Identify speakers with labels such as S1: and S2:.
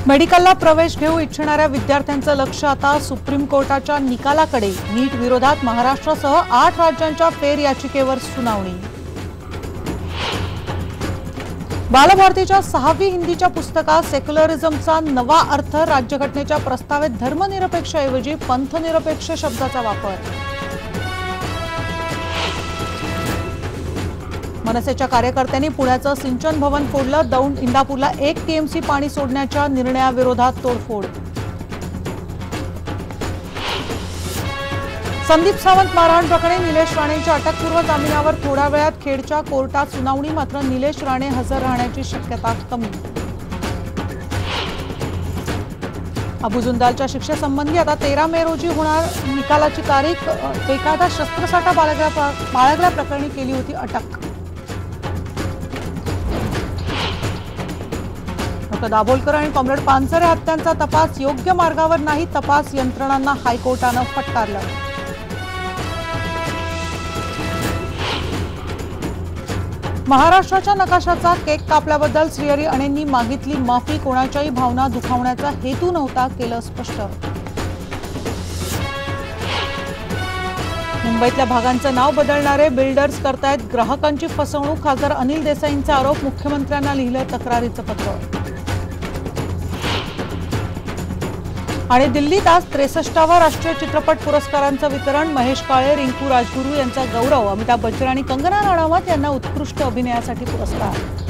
S1: मेडिकलला प्रवेश घेऊ इच्छिणाऱ्या विद्यार्थ्यांचं लक्ष आता सुप्रीम कोर्टाच्या निकालाकडे। नीट विरोधात महाराष्ट्रासह 8 राज्यांच्या फेर याचिकेवर सुनावणी। बालभारतीच्या 6वी हिंदीच्या पुस्तकात सेक्युलरिझमचा नवा अर्थ, राज्यघटनेच्या प्रस्तावित धर्मनिरपेक्ष ऐवजी पंथनिरपेक्ष शब्दाचा वापर। मनसेच्या कार्यकर्त्यांनी पुण्याचं सिंचन भवन फोडलं। दौंड इंदापूरला 1 टीएमसी पाणी सोडण्याच्या निर्णयाविरोधात तोडफोड। संदीप सावंत मारहाण प्रकरणी निलेश राणेंच्या अटकपूर्व जामिनावर थोड्या वेळात खेडच्या कोर्टात सुनावणी। मात्र निलेश राणे हजर राहण्याची शक्यता कमी। अबू जुंदालच्या शिक्षेसंबंधी आता 13 मे रोजी होणार निकालाची तारीख। बेकायदा शस्त्रसाठा बाळगल्याप्रकरणी केली होती अटक। डॉक्टर दाभोलकर आणि कॉम्रेड पानसरे हत्यांचा तपास योग्य मार्गावर नाही, तपास यंत्रणांना हायकोर्टानं फटकारलं। महाराष्ट्राच्या नकाशाचा केक कापल्याबद्दल श्रीहरी अणेंनी मागितली माफी। कोणाच्याही भावना दुखावण्याचा हेतू नव्हता, केलं स्पष्ट। मुंबईतल्या भागांचं नाव बदलणारे बिल्डर्स करतायत ग्राहकांची फसवणूक। खासदार अनिल देसाईंचा आरोप, मुख्यमंत्र्यांना लिहिलं तक्रारीचं पत्र। आणि दिल्लीत आज 63वा राष्ट्रीय चित्रपट पुरस्कारांचं वितरण। महेश काळे, रिंकू राजगुरू यांचा गौरव। अमिताभ बच्चन आणि कंगना राणावत यांना उत्कृष्ट अभिनयासाठी पुरस्कार।